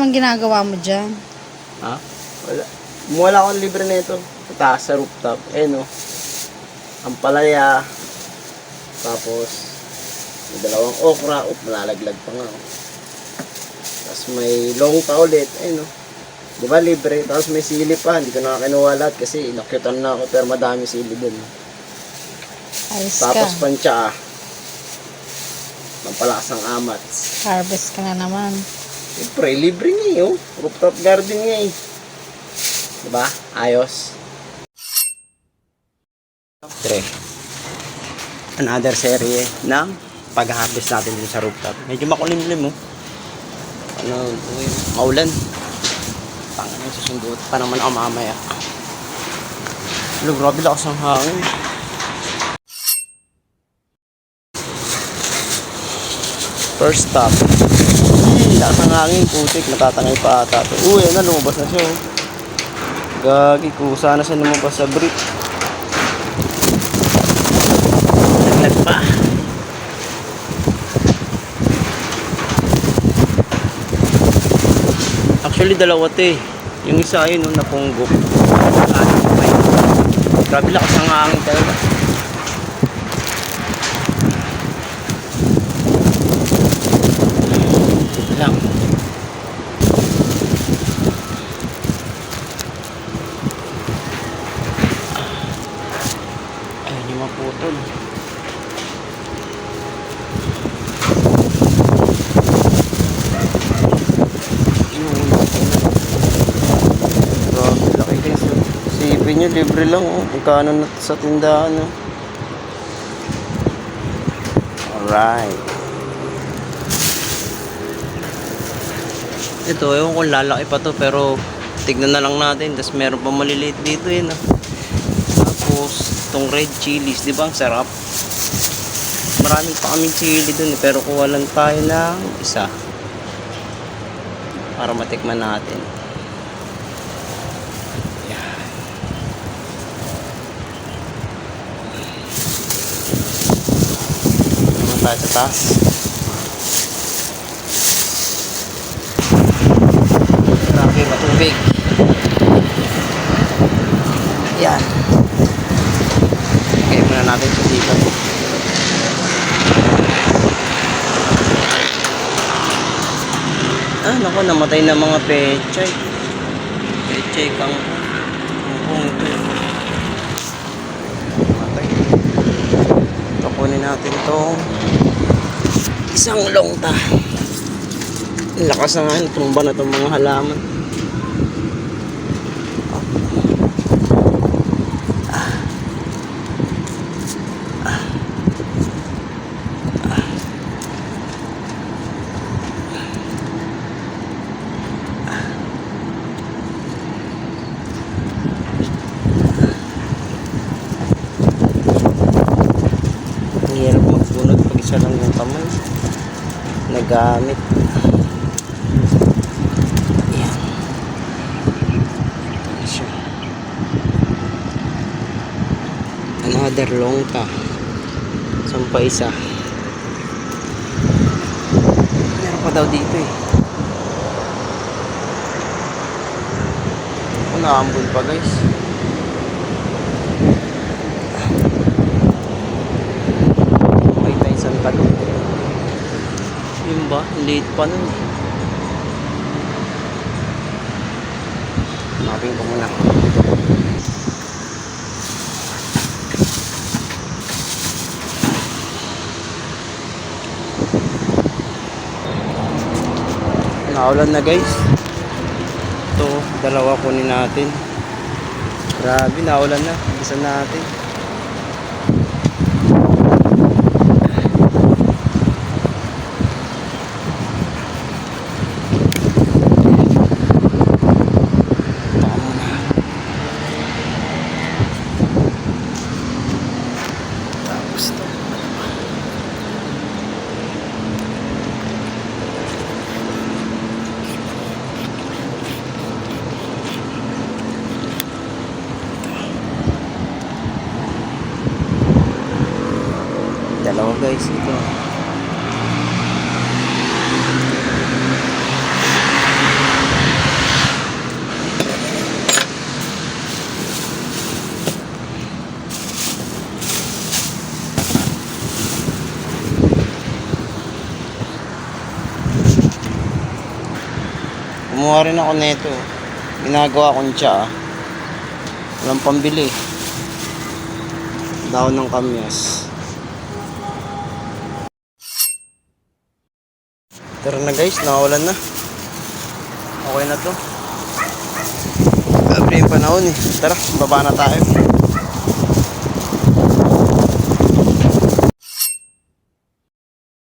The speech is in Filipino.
naman ginagawa mo dyan? Ha? Wala. Wala akong libre na ito. Sa taas, sa rooftop. Eh no. Ang palaya. Tapos, may dalawang okra. Malalaglag pa nga. Tapos may longta ulit. Eh no. Di ba libre? Tapos may sili pa. Hindi ko nakakinuha lahat kasi inakyutan na ako. Pero madami sili dun. Ayos Tapos ka. pantsa. Pampalakas ang amats. Harvest ka na naman. Siyempre, libre nga eh. Oh. Rooftop garden nga eh. Diba? Ayos. Tre. Another serie ng pag-harvest natin dito sa rooftop. Medyo makulimlim oh. Maulan. Tangan yung susundot pa naman ako mamaya. Grabe lakas ang hangin. First stop. Lakas ng hangin, putik, matatangay pa ata. Uy, yan na, lumabas na siya. Gagi, kusa na siya lumabas sa brick. Naglag pa. Actually, dalawa ito eh. Yung isa yun, napunggok. Grabe lakas ng hangin talaga. Lang. Ayun yung maputol. Grabe, laki guys. Sipin nyo, libre lang oh. Magkano na sa tindahan oh. Alright. Ito, ewan kung lalaki pa to pero tignan na lang natin. Tapos meron pa maliliit dito yun ah. Tapos itong red chilies, di ba ang sarap? Maraming pa kaming chili dun eh, pero kuha lang tayo ng isa para matikman natin. Yan. Naman tayo sa taas. Grabe, matubig. Yan. Okay, muna natin sa dito. Ah, naku, namatay na mga pechay. Pechay kangkong ito. Namatay. Kukunin natin itong isang longta. Lakas na nga, tumba na itong mga halaman. Ang hirap magbunod pag isa lang yung kamay nagamit. Ayan. Another longta. Saan pa isa? Meron pa daw dito eh. Naambun pa guys. May tayo isang talong. Yun ba? Late pa nun eh. Hanapin ko muna. Naulan na guys. Ito, dalawa kunin natin. Grabe, naulan na. Isa natin. Dalawa guys ito. Kumuha rin ako nito. Ginagawa kong tsa. Walang pambili. Daon ng kamyas. Tara na guys, nakawalan na. Okay na to. Grabe yung panahon eh. Tara, baba na tayo.